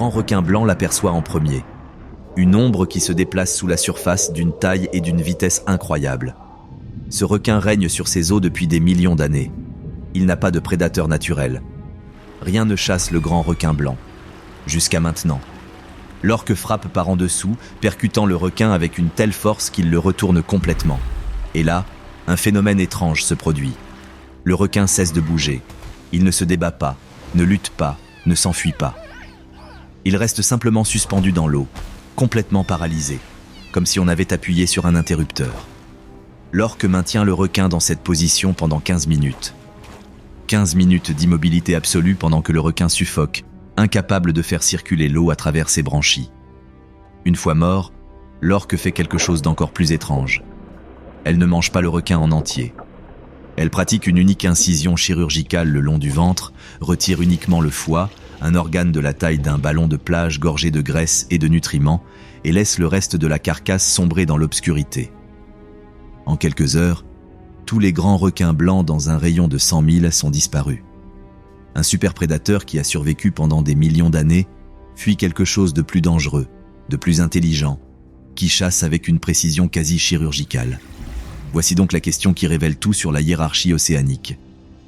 grand requin blanc l'aperçoit en premier. Une ombre qui se déplace sous la surface d'une taille et d'une vitesse incroyables. Ce requin règne sur ces eaux depuis des millions d'années. Il n'a pas de prédateur naturel. Rien ne chasse le grand requin blanc. Jusqu'à maintenant. L'orque frappe par en dessous, percutant le requin avec une telle force qu'il le retourne complètement. Et là, un phénomène étrange se produit. Le requin cesse de bouger. Il ne se débat pas, ne lutte pas, ne s'enfuit pas. Il reste simplement suspendu dans l'eau, complètement paralysé, comme si on avait appuyé sur un interrupteur. L'orque maintient le requin dans cette position pendant 15 minutes. 15 minutes d'immobilité absolue pendant que le requin suffoque, incapable de faire circuler l'eau à travers ses branchies. Une fois mort, l'orque fait quelque chose d'encore plus étrange. Elle ne mange pas le requin en entier. Elle pratique une unique incision chirurgicale le long du ventre, retire uniquement le foie, un organe de la taille d'un ballon de plage gorgé de graisse et de nutriments, et laisse le reste de la carcasse sombrer dans l'obscurité. En quelques heures, tous les grands requins blancs dans un rayon de 100 000 sont disparus. Un superprédateur qui a survécu pendant des millions d'années fuit quelque chose de plus dangereux, de plus intelligent, qui chasse avec une précision quasi chirurgicale. Voici donc la question qui révèle tout sur la hiérarchie océanique.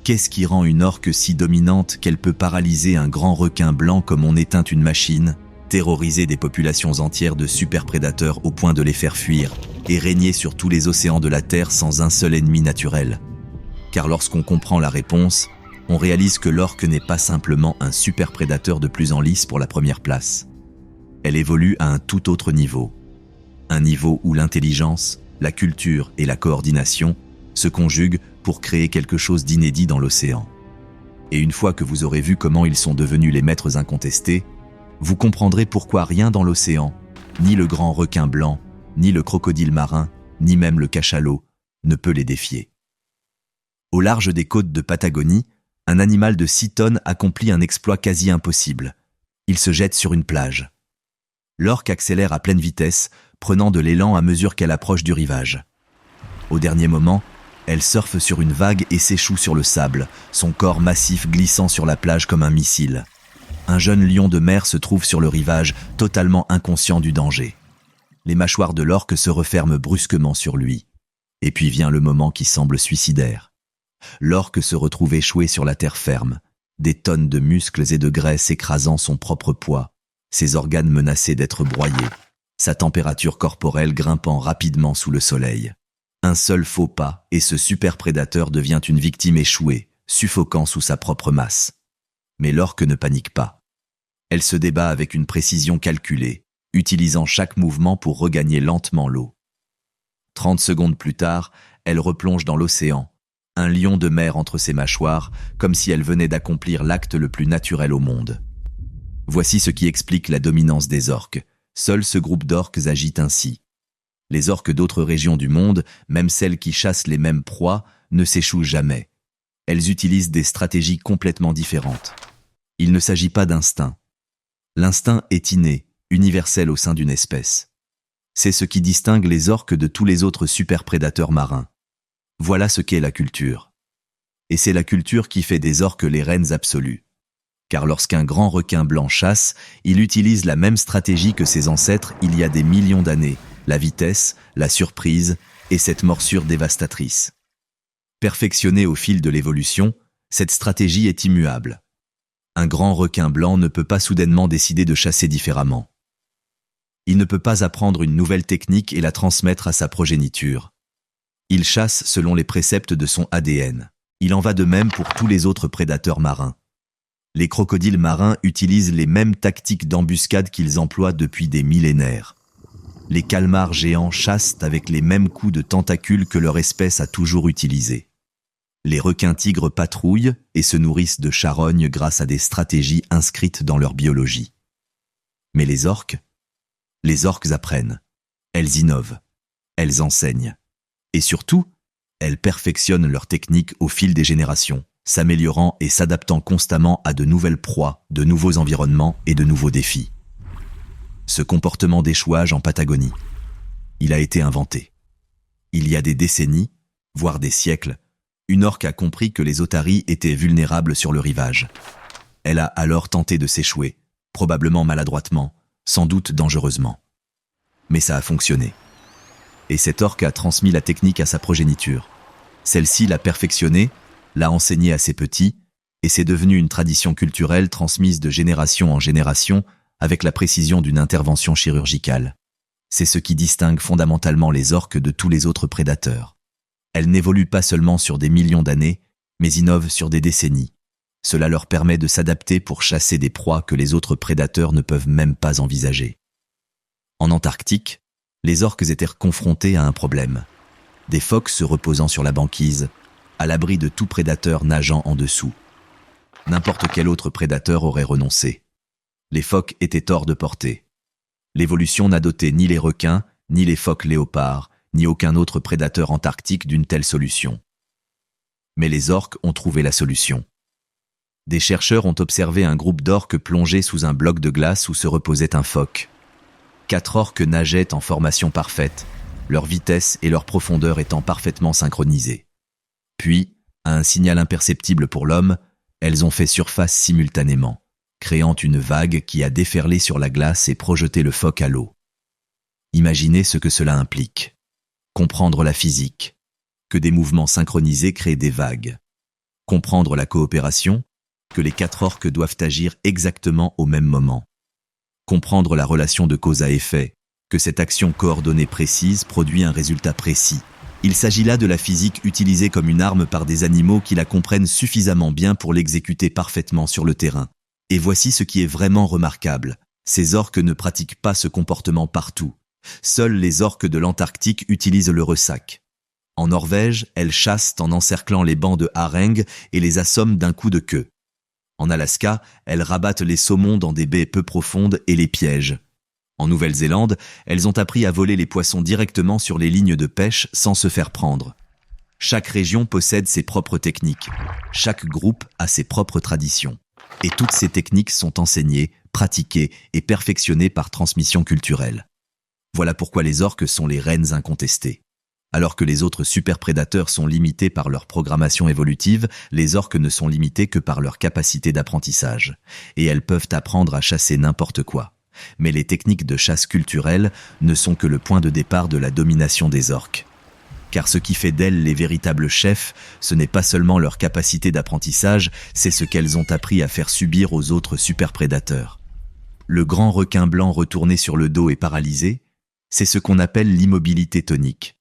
Qu'est-ce qui rend une orque si dominante qu'elle peut paralyser un grand requin blanc comme on éteint une machine, terroriser des populations entières de superprédateurs au point de les faire fuir et régner sur tous les océans de la Terre sans un seul ennemi naturel? Car lorsqu'on comprend la réponse, on réalise que l'orque n'est pas simplement un superprédateur de plus en lice pour la première place. Elle évolue à un tout autre niveau. Un niveau où l'intelligence, la culture et la coordination se conjuguent pour créer quelque chose d'inédit dans l'océan. Et une fois que vous aurez vu comment ils sont devenus les maîtres incontestés, vous comprendrez pourquoi rien dans l'océan, ni le grand requin blanc, ni le crocodile marin, ni même le cachalot, ne peut les défier. Au large des côtes de Patagonie, un animal de 6 tonnes accomplit un exploit quasi impossible. Il se jette sur une plage. L'orque accélère à pleine vitesse, prenant de l'élan à mesure qu'elle approche du rivage. Au dernier moment, elle surfe sur une vague et s'échoue sur le sable, son corps massif glissant sur la plage comme un missile. Un jeune lion de mer se trouve sur le rivage, totalement inconscient du danger. Les mâchoires de l'orque se referment brusquement sur lui. Et puis vient le moment qui semble suicidaire. L'orque se retrouve échoué sur la terre ferme, des tonnes de muscles et de graisse écrasant son propre poids, ses organes menacés d'être broyés, sa température corporelle grimpant rapidement sous le soleil. Un seul faux pas et ce superprédateur devient une victime échouée, suffoquant sous sa propre masse. Mais l'orque ne panique pas. Elle se débat avec une précision calculée, utilisant chaque mouvement pour regagner lentement l'eau. 30 secondes plus tard, elle replonge dans l'océan, un lion de mer entre ses mâchoires, comme si elle venait d'accomplir l'acte le plus naturel au monde. Voici ce qui explique la dominance des orques. Seul ce groupe d'orques agit ainsi. Les orques d'autres régions du monde, même celles qui chassent les mêmes proies, ne s'échouent jamais. Elles utilisent des stratégies complètement différentes. Il ne s'agit pas d'instinct. L'instinct est inné, universel au sein d'une espèce. C'est ce qui distingue les orques de tous les autres superprédateurs marins. Voilà ce qu'est la culture. Et c'est la culture qui fait des orques les reines absolues. Car lorsqu'un grand requin blanc chasse, il utilise la même stratégie que ses ancêtres il y a des millions d'années, la vitesse, la surprise et cette morsure dévastatrice. Perfectionnée au fil de l'évolution, cette stratégie est immuable. Un grand requin blanc ne peut pas soudainement décider de chasser différemment. Il ne peut pas apprendre une nouvelle technique et la transmettre à sa progéniture. Il chasse selon les préceptes de son ADN. Il en va de même pour tous les autres prédateurs marins. Les crocodiles marins utilisent les mêmes tactiques d'embuscade qu'ils emploient depuis des millénaires. Les calmars géants chassent avec les mêmes coups de tentacules que leur espèce a toujours utilisés. Les requins-tigres patrouillent et se nourrissent de charognes grâce à des stratégies inscrites dans leur biologie. Mais les orques apprennent, elles innovent, elles enseignent. Et surtout, elles perfectionnent leurs techniques au fil des générations, s'améliorant et s'adaptant constamment à de nouvelles proies, de nouveaux environnements et de nouveaux défis. Ce comportement d'échouage en Patagonie, il a été inventé. Il y a des décennies, voire des siècles, une orque a compris que les otaries étaient vulnérables sur le rivage. Elle a alors tenté de s'échouer, Probablement maladroitement, sans doute dangereusement. Mais ça a fonctionné. Et cet orque a transmis la technique à sa progéniture. Celle-ci l'a perfectionnée, l'a enseignée à ses petits, et c'est devenu une tradition culturelle transmise de génération en génération avec la précision d'une intervention chirurgicale. C'est ce qui distingue fondamentalement les orques de tous les autres prédateurs. Elles n'évoluent pas seulement sur des millions d'années, mais innovent sur des décennies. Cela leur permet de s'adapter pour chasser des proies que les autres prédateurs ne peuvent même pas envisager. En Antarctique, les orques étaient confrontés à un problème. Des phoques se reposant sur la banquise, à l'abri de tout prédateur nageant en dessous. N'importe quel autre prédateur aurait renoncé. Les phoques étaient hors de portée. L'évolution n'a doté ni les requins, ni les phoques léopards, ni aucun autre prédateur antarctique d'une telle solution. Mais les orques ont trouvé la solution. Des chercheurs ont observé un groupe d'orques plongés sous un bloc de glace où se reposait un phoque. 4 orques nageaient en formation parfaite, leur vitesse et leur profondeur étant parfaitement synchronisées. Puis, à un signal imperceptible pour l'homme, elles ont fait surface simultanément, créant une vague qui a déferlé sur la glace et projeté le phoque à l'eau. Imaginez ce que cela implique. Comprendre la physique, que des mouvements synchronisés créent des vagues. Comprendre la coopération, que les 4 orques doivent agir exactement au même moment. Comprendre la relation de cause à effet, que cette action coordonnée précise produit un résultat précis. Il s'agit là de la physique utilisée comme une arme par des animaux qui la comprennent suffisamment bien pour l'exécuter parfaitement sur le terrain. Et voici ce qui est vraiment remarquable. Ces orques ne pratiquent pas ce comportement partout. Seuls les orques de l'Antarctique utilisent le ressac. En Norvège, elles chassent en encerclant les bancs de harengs et les assomment d'un coup de queue. En Alaska, elles rabattent les saumons dans des baies peu profondes et les piègent. En Nouvelle-Zélande, elles ont appris à voler les poissons directement sur les lignes de pêche sans se faire prendre. Chaque région possède ses propres techniques. Chaque groupe a ses propres traditions. Et toutes ces techniques sont enseignées, pratiquées et perfectionnées par transmission culturelle. Voilà pourquoi les orques sont les reines incontestées. Alors que les autres superprédateurs sont limités par leur programmation évolutive, les orques ne sont limités que par leur capacité d'apprentissage. Et elles peuvent apprendre à chasser n'importe quoi. Mais les techniques de chasse culturelle ne sont que le point de départ de la domination des orques. Car ce qui fait d'elles les véritables chefs, ce n'est pas seulement leur capacité d'apprentissage, c'est ce qu'elles ont appris à faire subir aux autres superprédateurs. Le grand requin blanc retourné sur le dos et paralysé, c'est ce qu'on appelle l'immobilité tonique.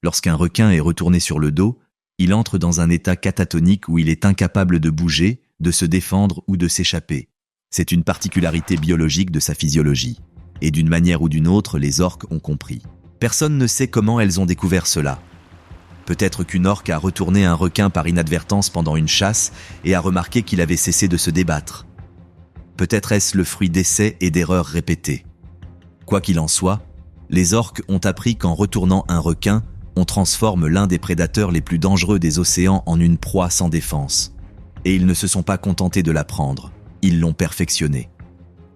Lorsqu'un requin est retourné sur le dos, il entre dans un état catatonique où il est incapable de bouger, de se défendre ou de s'échapper. C'est une particularité biologique de sa physiologie. Et d'une manière ou d'une autre, les orques ont compris. Personne ne sait comment elles ont découvert cela. Peut-être qu'une orque a retourné un requin par inadvertance pendant une chasse et a remarqué qu'il avait cessé de se débattre. Peut-être est-ce le fruit d'essais et d'erreurs répétées. Quoi qu'il en soit, les orques ont appris qu'en retournant un requin, on transforme l'un des prédateurs les plus dangereux des océans en une proie sans défense. Et ils ne se sont pas contentés de l'apprendre. Ils l'ont perfectionné.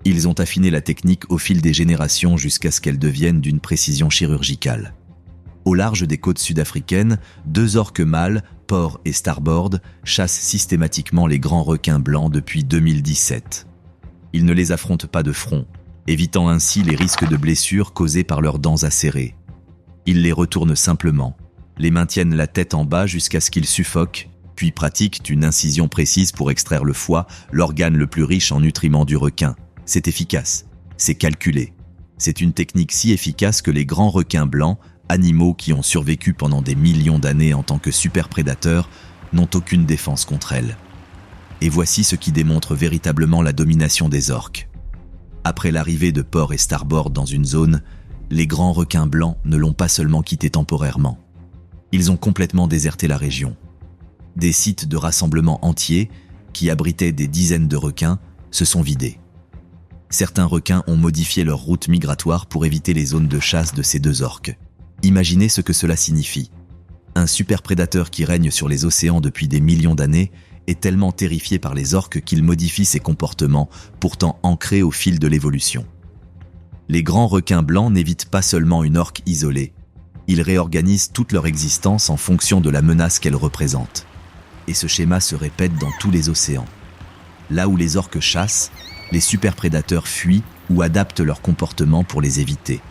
Ils ont affiné la technique au fil des générations jusqu'à ce qu'elle devienne d'une précision chirurgicale. Au large des côtes sud-africaines, 2 orques mâles, Port et Starboard, chassent systématiquement les grands requins blancs depuis 2017. Ils ne les affrontent pas de front, évitant ainsi les risques de blessures causées par leurs dents acérées. Ils les retournent simplement, les maintiennent la tête en bas jusqu'à ce qu'ils suffoquent, puis pratiquent une incision précise pour extraire le foie, l'organe le plus riche en nutriments du requin. C'est efficace, c'est calculé. C'est une technique si efficace que les grands requins blancs, animaux qui ont survécu pendant des millions d'années en tant que superprédateurs, n'ont aucune défense contre elle. Et voici ce qui démontre véritablement la domination des orques. Après l'arrivée de Port et Starboard dans une zone, les grands requins blancs ne l'ont pas seulement quitté temporairement. Ils ont complètement déserté la région. Des sites de rassemblement entiers, qui abritaient des dizaines de requins, se sont vidés. Certains requins ont modifié leur route migratoire pour éviter les zones de chasse de ces 2 orques. Imaginez ce que cela signifie. Un superprédateur qui règne sur les océans depuis des millions d'années est tellement terrifié par les orques qu'il modifie ses comportements, pourtant ancrés au fil de l'évolution. Les grands requins blancs n'évitent pas seulement une orque isolée. Ils réorganisent toute leur existence en fonction de la menace qu'elle représente. Et ce schéma se répète dans tous les océans. Là où les orques chassent, les superprédateurs fuient ou adaptent leur comportement pour les éviter.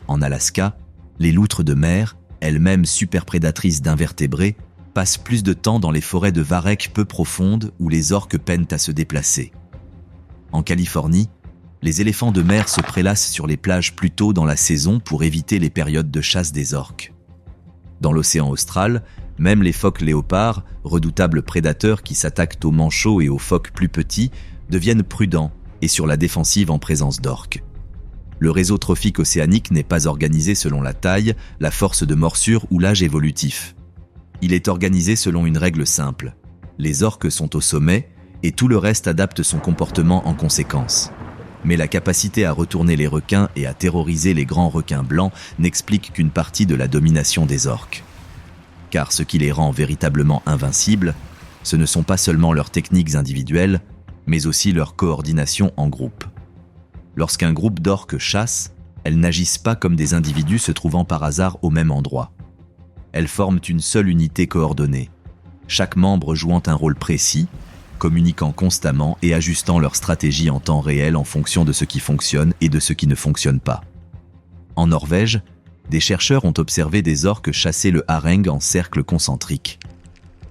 En Alaska, les loutres de mer, elles-mêmes superprédatrices d'invertébrés, passent plus de temps dans les forêts de varech peu profondes où les orques peinent à se déplacer. En Californie, les éléphants de mer se prélassent sur les plages plus tôt dans la saison pour éviter les périodes de chasse des orques. Dans l'océan austral, même les phoques léopards, redoutables prédateurs qui s'attaquent aux manchots et aux phoques plus petits, deviennent prudents et sur la défensive en présence d'orques. Le réseau trophique océanique n'est pas organisé selon la taille, la force de morsure ou l'âge évolutif. Il est organisé selon une règle simple. Les orques sont au sommet et tout le reste adapte son comportement en conséquence. Mais la capacité à retourner les requins et à terroriser les grands requins blancs n'explique qu'une partie de la domination des orques. Car ce qui les rend véritablement invincibles, ce ne sont pas seulement leurs techniques individuelles, mais aussi leur coordination en groupe. Lorsqu'un groupe d'orques chasse, elles n'agissent pas comme des individus se trouvant par hasard au même endroit. Elles forment une seule unité coordonnée, chaque membre jouant un rôle précis, communiquant constamment et ajustant leur stratégie en temps réel en fonction de ce qui fonctionne et de ce qui ne fonctionne pas. En Norvège, des chercheurs ont observé des orques chasser le hareng en cercle concentrique.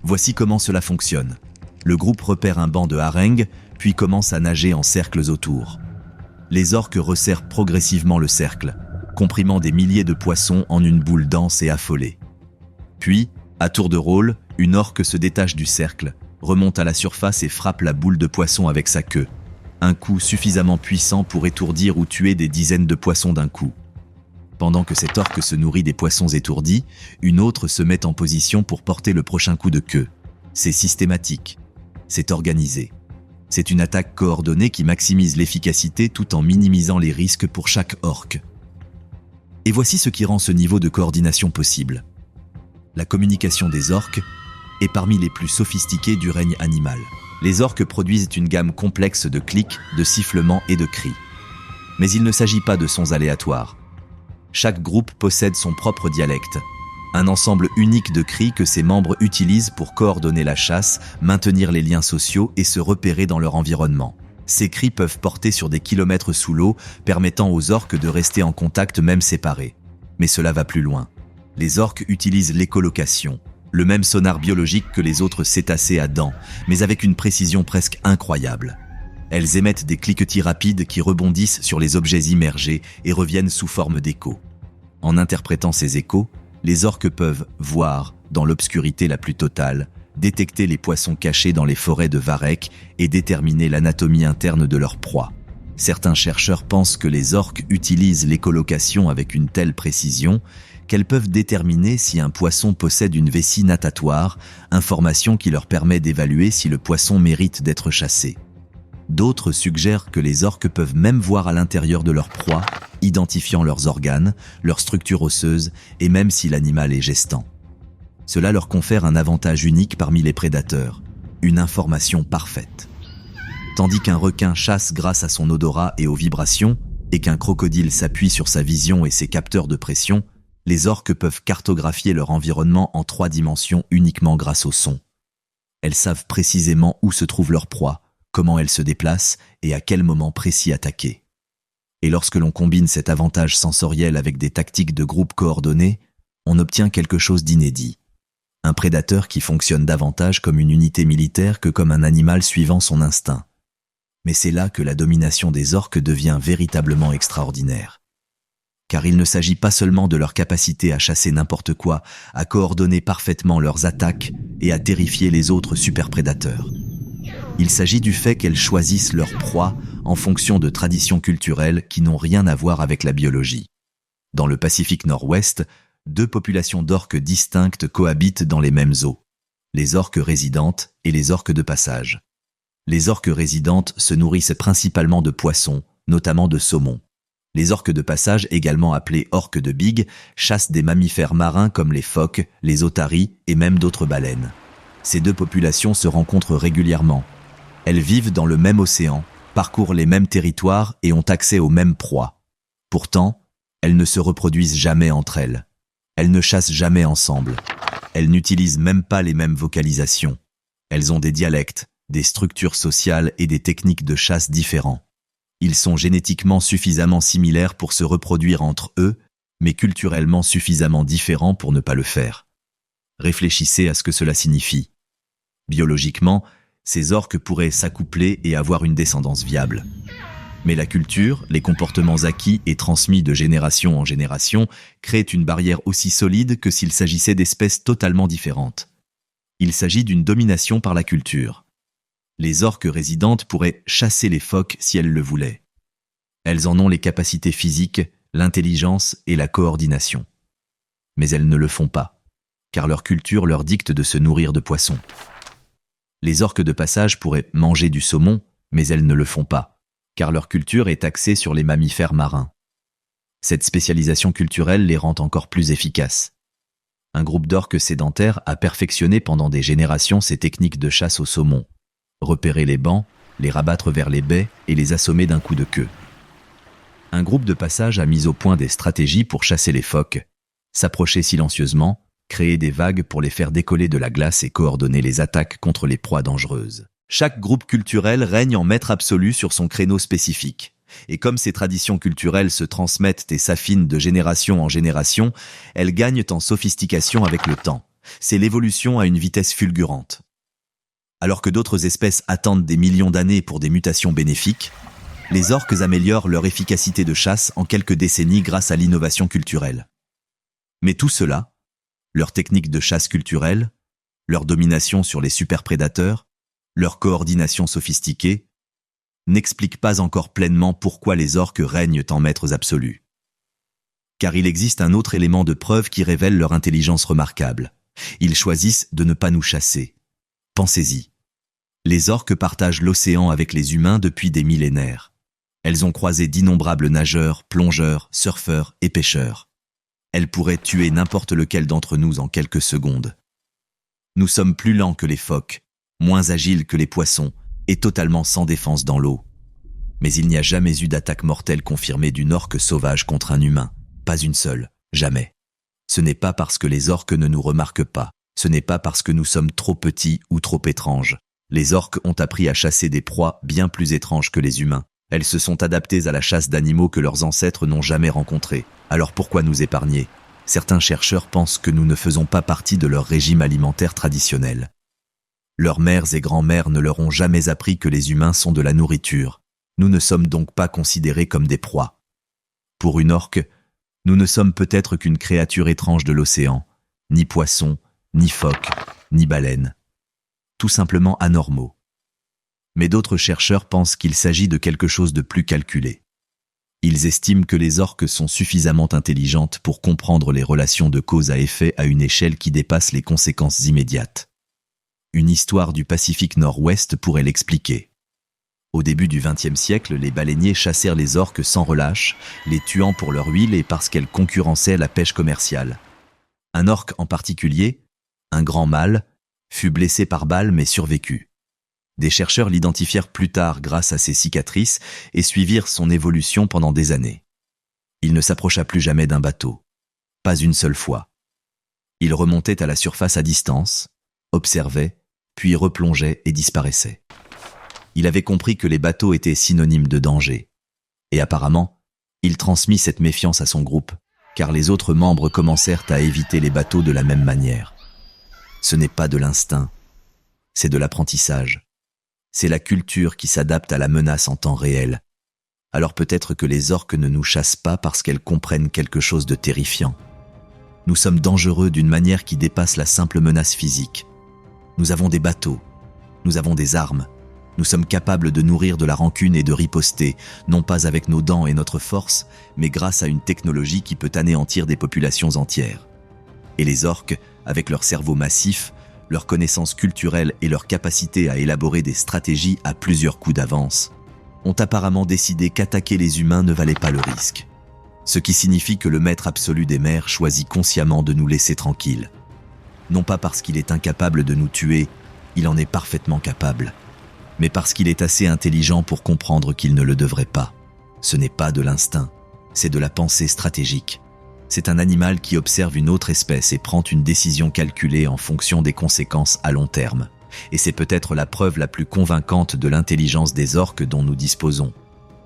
Voici comment cela fonctionne. Le groupe repère un banc de hareng, puis commence à nager en cercles autour. Les orques resserrent progressivement le cercle, comprimant des milliers de poissons en une boule dense et affolée. Puis, à tour de rôle, une orque se détache du cercle, remonte à la surface et frappe la boule de poisson avec sa queue. Un coup suffisamment puissant pour étourdir ou tuer des dizaines de poissons d'un coup. Pendant que cette orque se nourrit des poissons étourdis, une autre se met en position pour porter le prochain coup de queue. C'est systématique. C'est organisé. C'est une attaque coordonnée qui maximise l'efficacité tout en minimisant les risques pour chaque orque. Et voici ce qui rend ce niveau de coordination possible. La communication des orques est parmi les plus sophistiquées du règne animal. Les orques produisent une gamme complexe de clics, de sifflements et de cris. Mais il ne s'agit pas de sons aléatoires. Chaque groupe possède son propre dialecte, un ensemble unique de cris que ses membres utilisent pour coordonner la chasse, maintenir les liens sociaux et se repérer dans leur environnement. Ces cris peuvent porter sur des kilomètres sous l'eau, permettant aux orques de rester en contact même séparés. Mais cela va plus loin. Les orques utilisent l'écholocation, le même sonar biologique que les autres cétacés à dents, mais avec une précision presque incroyable. Elles émettent des cliquetis rapides qui rebondissent sur les objets immergés et reviennent sous forme d'échos. En interprétant ces échos, les orques peuvent voir, dans l'obscurité la plus totale, détecter les poissons cachés dans les forêts de varech et déterminer l'anatomie interne de leur proie. Certains chercheurs pensent que les orques utilisent l'écholocation avec une telle précision qu'elles peuvent déterminer si un poisson possède une vessie natatoire, information qui leur permet d'évaluer si le poisson mérite d'être chassé. D'autres suggèrent que les orques peuvent même voir à l'intérieur de leur proie, identifiant leurs organes, leur structure osseuse et même si l'animal est gestant. Cela leur confère un avantage unique parmi les prédateurs, une information parfaite. Tandis qu'un requin chasse grâce à son odorat et aux vibrations, et qu'un crocodile s'appuie sur sa vision et ses capteurs de pression, les orques peuvent cartographier leur environnement en 3 dimensions uniquement grâce au son. Elles savent précisément où se trouve leur proie, comment elle se déplace et à quel moment précis attaquer. Et lorsque l'on combine cet avantage sensoriel avec des tactiques de groupe coordonnées, on obtient quelque chose d'inédit. Un prédateur qui fonctionne davantage comme une unité militaire que comme un animal suivant son instinct. Mais c'est là que la domination des orques devient véritablement extraordinaire. Car il ne s'agit pas seulement de leur capacité à chasser n'importe quoi, à coordonner parfaitement leurs attaques et à terrifier les autres superprédateurs. Il s'agit du fait qu'elles choisissent leur proie en fonction de traditions culturelles qui n'ont rien à voir avec la biologie. Dans le Pacifique Nord-Ouest, 2 populations d'orques distinctes cohabitent dans les mêmes eaux, les orques résidentes et les orques de passage. Les orques résidentes se nourrissent principalement de poissons, notamment de saumon. Les orques de passage, également appelés orques de Big, chassent des mammifères marins comme les phoques, les otaries et même d'autres baleines. Ces 2 populations se rencontrent régulièrement. Elles vivent dans le même océan, parcourent les mêmes territoires et ont accès aux mêmes proies. Pourtant, elles ne se reproduisent jamais entre elles. Elles ne chassent jamais ensemble. Elles n'utilisent même pas les mêmes vocalisations. Elles ont des dialectes, des structures sociales et des techniques de chasse différents. Ils sont génétiquement suffisamment similaires pour se reproduire entre eux, mais culturellement suffisamment différents pour ne pas le faire. Réfléchissez à ce que cela signifie. Biologiquement, ces orques pourraient s'accoupler et avoir une descendance viable. Mais la culture, les comportements acquis et transmis de génération en génération créent une barrière aussi solide que s'il s'agissait d'espèces totalement différentes. Il s'agit d'une domination par la culture. Les orques résidentes pourraient chasser les phoques si elles le voulaient. Elles en ont les capacités physiques, l'intelligence et la coordination. Mais elles ne le font pas, car leur culture leur dicte de se nourrir de poissons. Les orques de passage pourraient manger du saumon, mais elles ne le font pas, car leur culture est axée sur les mammifères marins. Cette spécialisation culturelle les rend encore plus efficaces. Un groupe d'orques sédentaires a perfectionné pendant des générations ces techniques de chasse au saumon. Repérer les bancs, les rabattre vers les baies et les assommer d'un coup de queue. Un groupe de passage a mis au point des stratégies pour chasser les phoques, s'approcher silencieusement, créer des vagues pour les faire décoller de la glace et coordonner les attaques contre les proies dangereuses. Chaque groupe culturel règne en maître absolu sur son créneau spécifique. Et comme ces traditions culturelles se transmettent et s'affinent de génération en génération, elles gagnent en sophistication avec le temps. C'est l'évolution à une vitesse fulgurante. Alors que d'autres espèces attendent des millions d'années pour des mutations bénéfiques, les orques améliorent leur efficacité de chasse en quelques décennies grâce à l'innovation culturelle. Mais tout cela, leur technique de chasse culturelle, leur domination sur les superprédateurs, leur coordination sophistiquée, n'explique pas encore pleinement pourquoi les orques règnent en maîtres absolus. Car il existe un autre élément de preuve qui révèle leur intelligence remarquable. Ils choisissent de ne pas nous chasser. Pensez-y. Les orques partagent l'océan avec les humains depuis des millénaires. Elles ont croisé d'innombrables nageurs, plongeurs, surfeurs et pêcheurs. Elles pourraient tuer n'importe lequel d'entre nous en quelques secondes. Nous sommes plus lents que les phoques, moins agiles que les poissons et totalement sans défense dans l'eau. Mais il n'y a jamais eu d'attaque mortelle confirmée d'une orque sauvage contre un humain. Pas une seule, jamais. Ce n'est pas parce que les orques ne nous remarquent pas. Ce n'est pas parce que nous sommes trop petits ou trop étranges. Les orques ont appris à chasser des proies bien plus étranges que les humains. Elles se sont adaptées à la chasse d'animaux que leurs ancêtres n'ont jamais rencontrés. Alors pourquoi nous épargner ? Certains chercheurs pensent que nous ne faisons pas partie de leur régime alimentaire traditionnel. Leurs mères et grands-mères ne leur ont jamais appris que les humains sont de la nourriture. Nous ne sommes donc pas considérés comme des proies. Pour une orque, nous ne sommes peut-être qu'une créature étrange de l'océan, ni poisson, ni phoque, ni baleine. Tout simplement anormaux. Mais d'autres chercheurs pensent qu'il s'agit de quelque chose de plus calculé. Ils estiment que les orques sont suffisamment intelligentes pour comprendre les relations de cause à effet à une échelle qui dépasse les conséquences immédiates. Une histoire du Pacifique Nord-Ouest pourrait l'expliquer. Au début du XXe siècle, les baleiniers chassèrent les orques sans relâche, les tuant pour leur huile et parce qu'elles concurrençaient la pêche commerciale. Un orque en particulier, un grand mâle, fut blessé par balle mais survécut. Des chercheurs l'identifièrent plus tard grâce à ses cicatrices et suivirent son évolution pendant des années. Il ne s'approcha plus jamais d'un bateau. Pas une seule fois. Il remontait à la surface à distance, observait, puis replongeait et disparaissait. Il avait compris que les bateaux étaient synonymes de danger. Et apparemment, il transmit cette méfiance à son groupe, car les autres membres commencèrent à éviter les bateaux de la même manière. Ce n'est pas de l'instinct, c'est de l'apprentissage. C'est la culture qui s'adapte à la menace en temps réel. Alors peut-être que les orques ne nous chassent pas parce qu'elles comprennent quelque chose de terrifiant. Nous sommes dangereux d'une manière qui dépasse la simple menace physique. Nous avons des bateaux, nous avons des armes, nous sommes capables de nourrir de la rancune et de riposter, non pas avec nos dents et notre force, mais grâce à une technologie qui peut anéantir des populations entières. Et les orques, avec leur cerveau massif, leur connaissance culturelle et leur capacité à élaborer des stratégies à plusieurs coups d'avance, ont apparemment décidé qu'attaquer les humains ne valait pas le risque. Ce qui signifie que le maître absolu des mers choisit consciemment de nous laisser tranquilles. Non pas parce qu'il est incapable de nous tuer, il en est parfaitement capable, mais parce qu'il est assez intelligent pour comprendre qu'il ne le devrait pas. Ce n'est pas de l'instinct, c'est de la pensée stratégique. C'est un animal qui observe une autre espèce et prend une décision calculée en fonction des conséquences à long terme. Et c'est peut-être la preuve la plus convaincante de l'intelligence des orques dont nous disposons.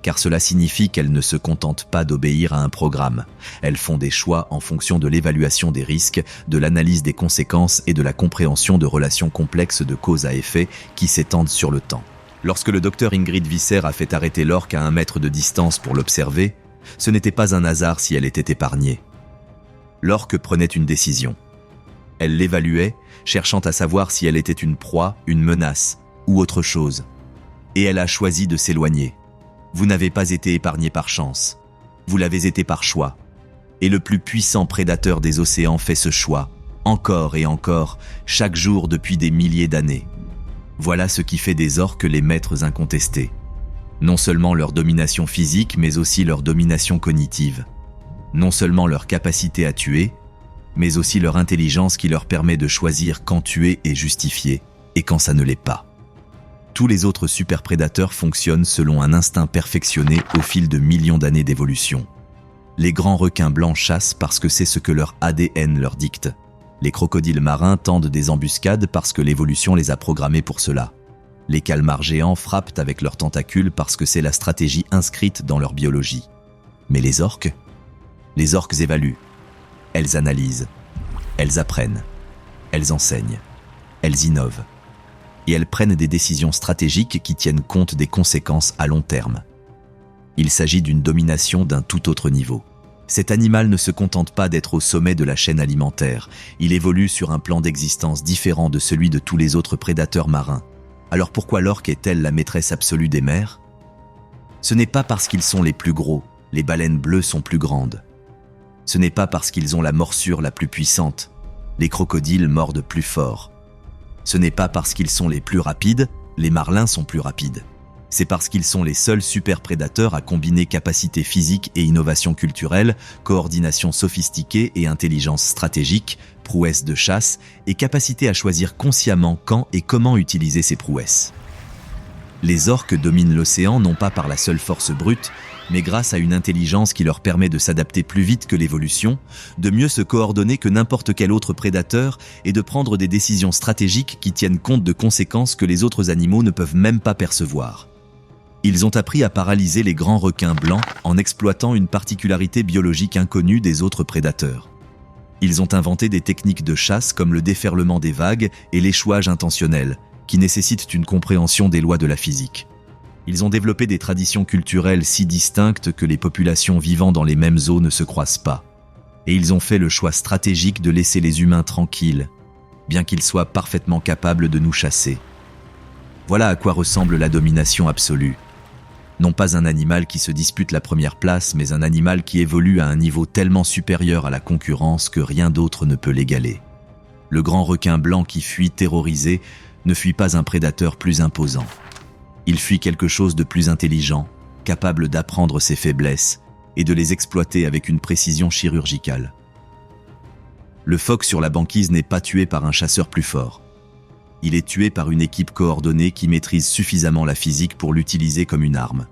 Car cela signifie qu'elles ne se contentent pas d'obéir à un programme. Elles font des choix en fonction de l'évaluation des risques, de l'analyse des conséquences et de la compréhension de relations complexes de cause à effet qui s'étendent sur le temps. Lorsque le docteur Ingrid Visser a fait arrêter l'orque à 1 mètre de distance pour l'observer, ce n'était pas un hasard si elle était épargnée. L'orque prenait une décision. Elle l'évaluait, cherchant à savoir si elle était une proie, une menace ou autre chose. Et elle a choisi de s'éloigner. Vous n'avez pas été épargné par chance. Vous l'avez été par choix. Et le plus puissant prédateur des océans fait ce choix, encore et encore, chaque jour depuis des milliers d'années. Voilà ce qui fait des orques les maîtres incontestés. Non seulement leur domination physique, mais aussi leur domination cognitive. Non seulement leur capacité à tuer, mais aussi leur intelligence qui leur permet de choisir quand tuer est justifié et quand ça ne l'est pas. Tous les autres superprédateurs fonctionnent selon un instinct perfectionné au fil de millions d'années d'évolution. Les grands requins blancs chassent parce que c'est ce que leur ADN leur dicte. Les crocodiles marins tendent des embuscades parce que l'évolution les a programmés pour cela. Les calmars géants frappent avec leurs tentacules parce que c'est la stratégie inscrite dans leur biologie. Mais les orques évaluent. Elles analysent. Elles apprennent. Elles enseignent. Elles innovent. Et elles prennent des décisions stratégiques qui tiennent compte des conséquences à long terme. Il s'agit d'une domination d'un tout autre niveau. Cet animal ne se contente pas d'être au sommet de la chaîne alimentaire, il évolue sur un plan d'existence différent de celui de tous les autres prédateurs marins. Alors pourquoi l'orque est-elle la maîtresse absolue des mers? Ce n'est pas parce qu'ils sont les plus gros, les baleines bleues sont plus grandes. Ce n'est pas parce qu'ils ont la morsure la plus puissante, les crocodiles mordent plus fort. Ce n'est pas parce qu'ils sont les plus rapides, les marlins sont plus rapides. C'est parce qu'ils sont les seuls super-prédateurs à combiner capacité physique et innovation culturelle, coordination sophistiquée et intelligence stratégique, prouesse de chasse et capacité à choisir consciemment quand et comment utiliser ces prouesses. Les orques dominent l'océan non pas par la seule force brute, mais grâce à une intelligence qui leur permet de s'adapter plus vite que l'évolution, de mieux se coordonner que n'importe quel autre prédateur et de prendre des décisions stratégiques qui tiennent compte de conséquences que les autres animaux ne peuvent même pas percevoir. Ils ont appris à paralyser les grands requins blancs en exploitant une particularité biologique inconnue des autres prédateurs. Ils ont inventé des techniques de chasse comme le déferlement des vagues et l'échouage intentionnel, qui nécessitent une compréhension des lois de la physique. Ils ont développé des traditions culturelles si distinctes que les populations vivant dans les mêmes eaux ne se croisent pas. Et ils ont fait le choix stratégique de laisser les humains tranquilles, bien qu'ils soient parfaitement capables de nous chasser. Voilà à quoi ressemble la domination absolue. Non pas un animal qui se dispute la première place, mais un animal qui évolue à un niveau tellement supérieur à la concurrence que rien d'autre ne peut l'égaler. Le grand requin blanc qui fuit terrorisé ne fuit pas un prédateur plus imposant. Il fuit quelque chose de plus intelligent, capable d'apprendre ses faiblesses et de les exploiter avec une précision chirurgicale. Le phoque sur la banquise n'est pas tué par un chasseur plus fort. Il est tué par une équipe coordonnée qui maîtrise suffisamment la physique pour l'utiliser comme une arme.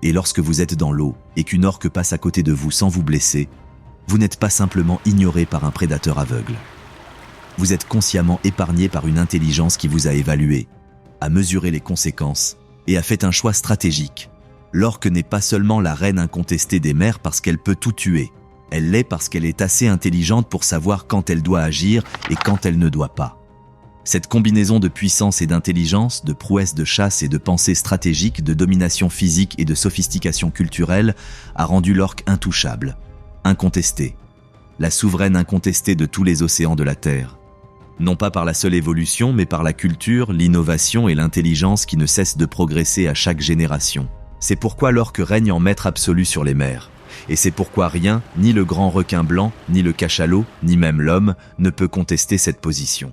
Et lorsque vous êtes dans l'eau et qu'une orque passe à côté de vous sans vous blesser, vous n'êtes pas simplement ignoré par un prédateur aveugle. Vous êtes consciemment épargné par une intelligence qui vous a évalué, a mesuré les conséquences et a fait un choix stratégique. L'orque n'est pas seulement la reine incontestée des mers parce qu'elle peut tout tuer. Elle l'est parce qu'elle est assez intelligente pour savoir quand elle doit agir et quand elle ne doit pas. Cette combinaison de puissance et d'intelligence, de prouesse de chasse et de pensée stratégique, de domination physique et de sophistication culturelle a rendu l'orque intouchable, incontestée, la souveraine incontestée de tous les océans de la Terre. Non pas par la seule évolution, mais par la culture, l'innovation et l'intelligence qui ne cessent de progresser à chaque génération. C'est pourquoi l'orque règne en maître absolu sur les mers. Et c'est pourquoi rien, ni le grand requin blanc, ni le cachalot, ni même l'homme, ne peut contester cette position.